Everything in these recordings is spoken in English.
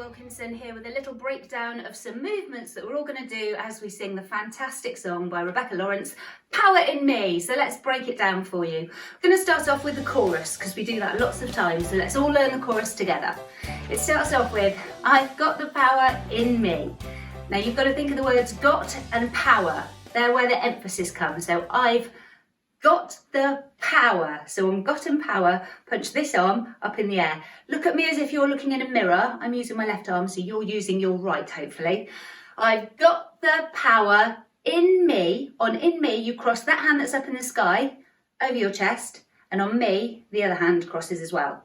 Wilkinson here with a little breakdown of some movements that we're all going to do as we sing the fantastic song by Rebecca Lawrence, Power in Me. So let's break it down for you. We're going to start off with the chorus because we do that lots of times, so let's all learn the chorus together. It starts off with, I've got the power in me. Now you've got to think of the words got and power. They're where the emphasis comes. So I've got the power. So on got and power, punch this arm up in the air. Look at me as if you're looking in a mirror. I'm using my left arm, so you're using your right, hopefully. I've got the power in me. On in me, you cross that hand that's up in the sky over your chest, and on me, the other hand crosses as well.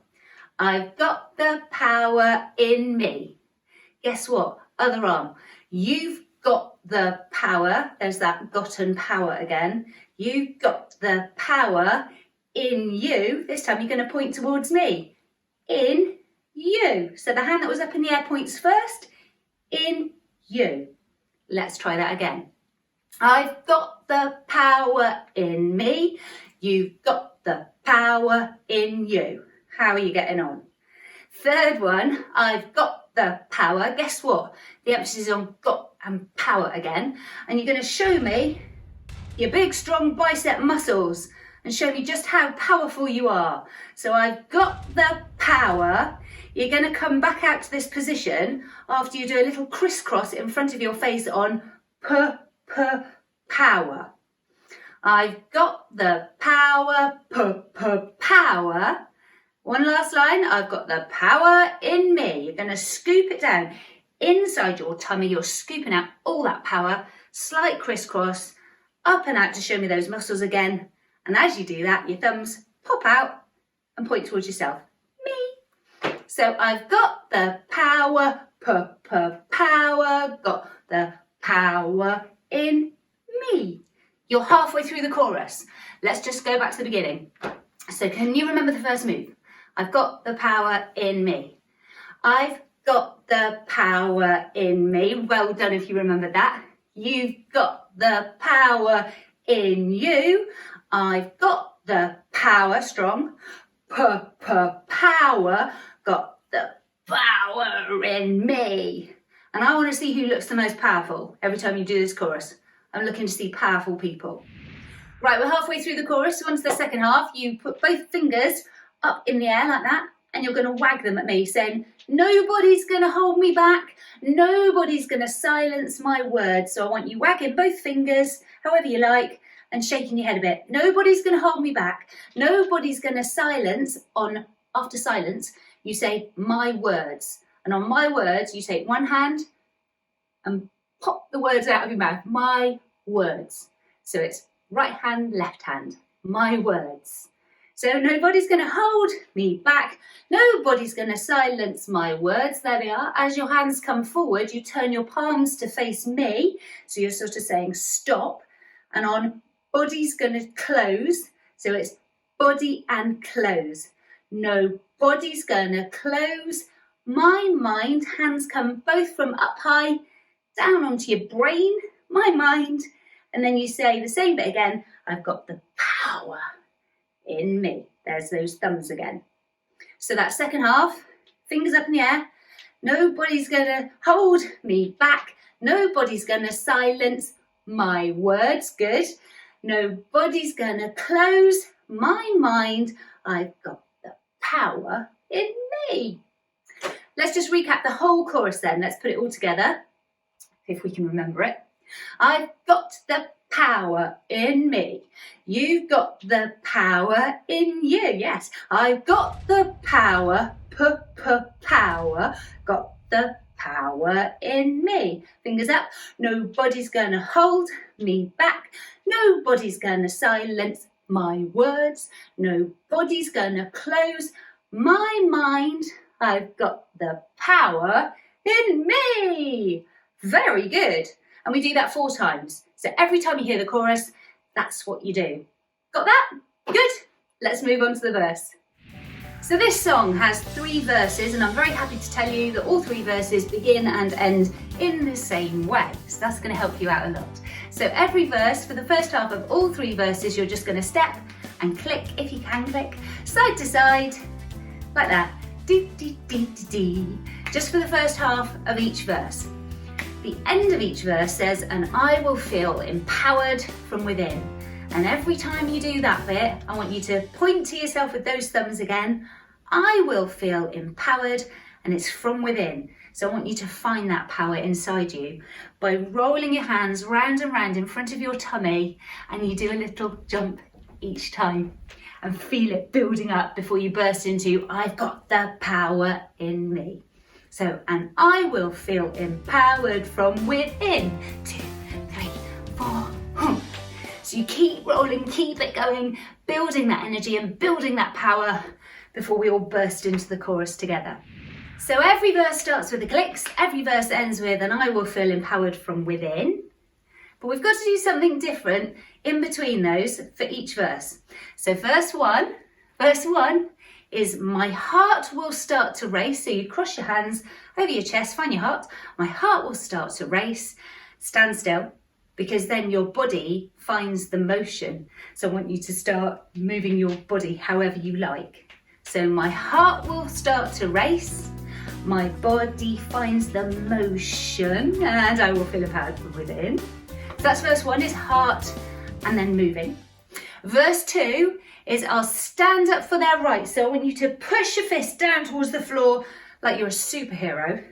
I've got the power in me. Guess what? Other arm. You've got the power. There's that got and power again. You've got the power in you. This time you're going to point towards me. In you. So the hand that was up in the air points first. In you. Let's try that again. I've got the power in me. You've got the power in you. How are you getting on? Third one, I've got the power. Guess what? The emphasis is on got and power again. And you're going to show me your big strong bicep muscles and show me just how powerful you are. So I've got the power. You're going to come back out to this position after you do a little crisscross in front of your face on power. I've got the power, power. One last line, I've got the power in me. You're going to scoop it down inside your tummy. You're scooping out all that power, slight crisscross, up and out to show me those muscles again. And as you do that, your thumbs pop out and point towards yourself. Me. So I've got the power, power, got the power in me. You're halfway through the chorus. Let's just go back to the beginning. So can you remember the first move? I've got the power in me. I've got the power in me. Well done if you remember that. You've got the power in you. I've got the power, strong. Power. Got the power in me. And I want to see who looks the most powerful every time you do this chorus. I'm looking to see powerful people. Right, we're halfway through the chorus. So onto the second half, you put both fingers up in the air like that, and you're going to wag them at me, saying, nobody's going to hold me back. Nobody's going to silence my words. So I want you wagging both fingers, however you like, and shaking your head a bit. Nobody's going to hold me back. Nobody's going to silence. After silence, you say my words. And on my words, you take one hand and pop the words out of your mouth. My words. So it's right hand, left hand. My words. So nobody's going to hold me back. Nobody's going to silence my words. There they are. As your hands come forward, you turn your palms to face me. So you're sort of saying stop. And on body's going to close. So it's body and close. Nobody's going to close my mind. Hands come both from up high down onto your brain, my mind. And then you say the same bit again. I've got the power in me. There's those thumbs again. So that second half, fingers up in the air. Nobody's going to hold me back. Nobody's going to silence my words. Good. Nobody's going to close my mind. I've got the power in me. Let's just recap the whole chorus then. Let's put it all together, if we can remember it. I've got the power in me. You've got the power in you. Yes, I've got the power, power, got the power in me. Fingers up. Nobody's going to hold me back. Nobody's going to silence my words. Nobody's going to close my mind. I've got the power in me. Very good. And we do that 4 times. So every time you hear the chorus, that's what you do. Got that? Good. Let's move on to the verse. So this song has 3 verses, and I'm very happy to tell you that all 3 verses begin and end in the same way. So that's going to help you out a lot. So every verse, for the first half of all 3 verses, you're just going to step and click, if you can click, side to side, like that. just for the first half of each verse. The end of each verse says, and I will feel empowered from within. And every time you do that bit, I want you to point to yourself with those thumbs again. I will feel empowered, and it's from within. So I want you to find that power inside you by rolling your hands round and round in front of your tummy, and you do a little jump each time and feel it building up before you burst into, I've got the power in me. So, and I will feel empowered from within. 2, 3, 4. So you keep rolling, keep it going, building that energy and building that power before we all burst into the chorus together. So every verse starts with the clicks, every verse ends with, and I will feel empowered from within. But we've got to do something different in between those for each verse. So verse one is my heart will start to race. So you cross your hands over your chest, find your heart. My heart will start to race. Stand still, because then your body finds the motion. So I want you to start moving your body however you like. So my heart will start to race. My body finds the motion, and I will feel empowered from within. So that's verse 1 is heart and then moving. Verse 2 is I'll stand up for their rights. So I want you to push your fist down towards the floor like you're a superhero,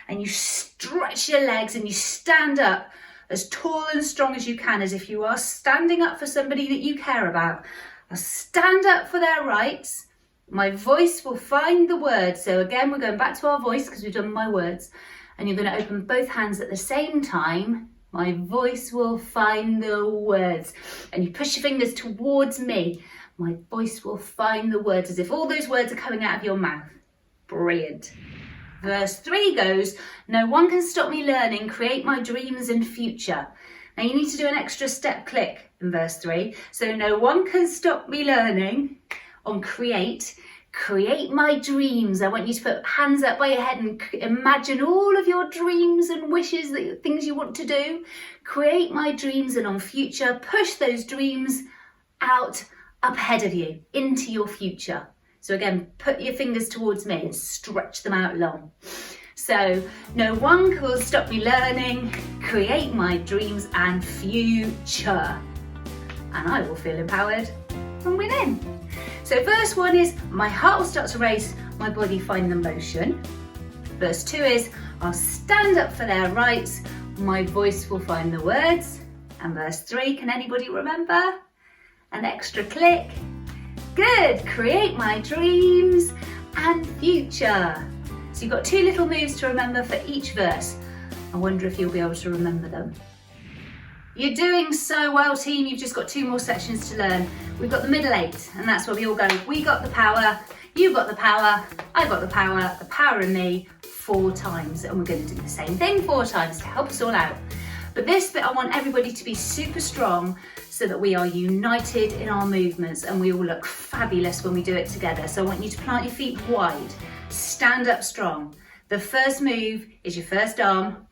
and you stretch your legs and you stand up as tall and strong as you can, as if you are standing up for somebody that you care about. I'll stand up for their rights. My voice will find the words. So again, we're going back to our voice because we've done my words. And you're going to open both hands at the same time. My voice will find the words. And you push your fingers towards me. My voice will find the words, as if all those words are coming out of your mouth. Brilliant. Verse 3 goes, no one can stop me learning, create my dreams and future. Now you need to do an extra step click in verse 3. So no one can stop me learning. On create my dreams. I want you to put hands up by your head and imagine all of your dreams and wishes, things you want to do. Create my dreams, and on future, push those dreams out up ahead of you into your future. So again, put your fingers towards me and stretch them out long. So no one will stop me learning, create my dreams and future. And I will feel empowered from within. So verse 1 is, my heart will start to race, my body find the motion. Verse 2 is, I'll stand up for their rights, my voice will find the words. And verse 3, can anybody remember? An extra click. Good, create my dreams and future. So you've got 2 little moves to remember for each verse. I wonder if you'll be able to remember them. You're doing so well, team. You've just got 2 more sections to learn. We've got the middle 8, and that's where we all go. We got the power, you got the power, I got the power in me 4 times. And we're going to do the same thing 4 times to help us all out. But this bit, I want everybody to be super strong so that we are united in our movements and we all look fabulous when we do it together. So I want you to plant your feet wide, stand up strong. The first move is your first arm.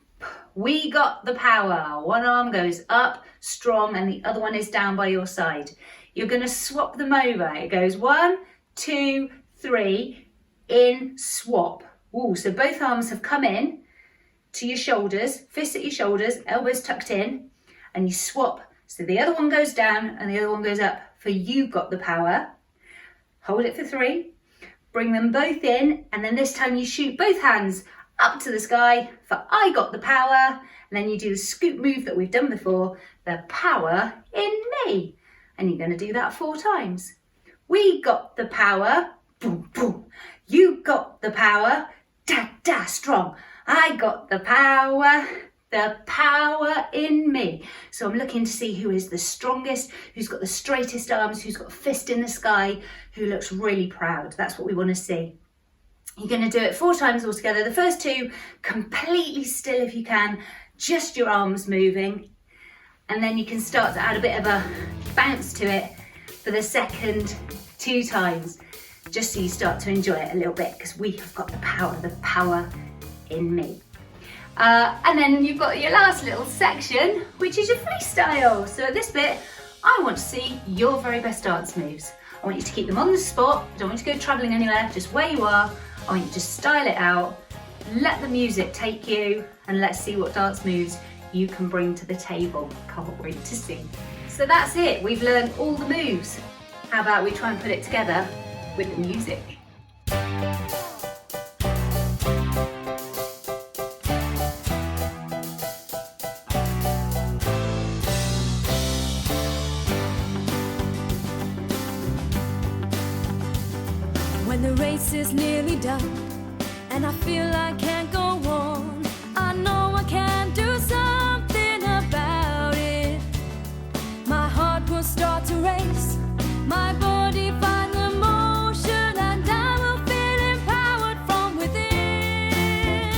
We got the power. One arm goes up strong and the other one is down by your side. You're going to swap them over. It goes 1, 2, 3, in, swap. Ooh, so both arms have come in to your shoulders, fists at your shoulders, elbows tucked in, and you swap. So the other one goes down and the other one goes up for you got the power. Hold it for 3, bring them both in, and then this time you shoot both hands up to the sky for I got the power, and then you do the scoop move that we've done before, the power in me. And you're going to do that 4 times. We got the power, boom, boom. You got the power, da, da, strong. I got the power in me. So I'm looking to see who is the strongest, who's got the straightest arms, who's got a fist in the sky, who looks really proud. That's what we want to see. You're going to do it 4 times all together. The first 2, completely still if you can, just your arms moving. And then you can start to add a bit of a bounce to it for the second 2 times, just so you start to enjoy it a little bit, because we have got the power in me. And then you've got your last little section, which is your freestyle. So at this bit, I want to see your very best dance moves. I want you to keep them on the spot. I don't want you to go travelling anywhere, just where you are. I want you to style it out, let the music take you, and let's see what dance moves you can bring to the table. Can't wait to see. So that's it, we've learned all the moves. How about we try and put it together with the music? When the race is nearly done and I feel I can't go on, I know I can do something about it. My heart will start to race, my body find the motion, and I will feel empowered from within.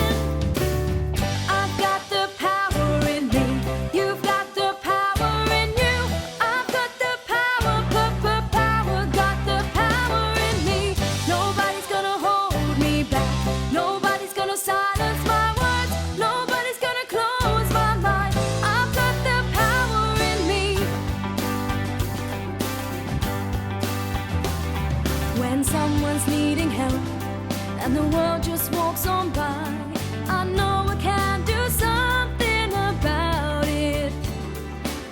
I've got the power in me, you've got the power in you. I've got the power, power, got the power in me. Nobody's gonna hold me back, nobody's gonna silence my words, nobody's gonna close my mind. I've got the power in me. When someone's needing help and the world just walks on by, I know I can do something about it.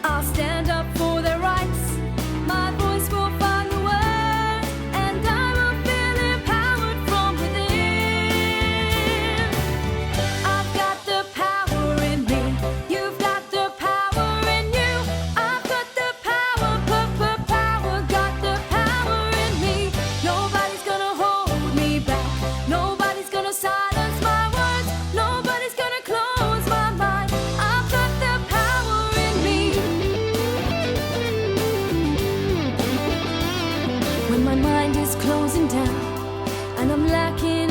I'll stand up for their rights, my voice will find the words, and I will feel empowered from within. I've got the power in me, you've got the power in you. I've got the power, power, got the power in me. Nobody's gonna hold me back, nobody's gonna silence my words, nobody's gonna close my mind. I've got the power in me. When my mind is closing down and I'm lacking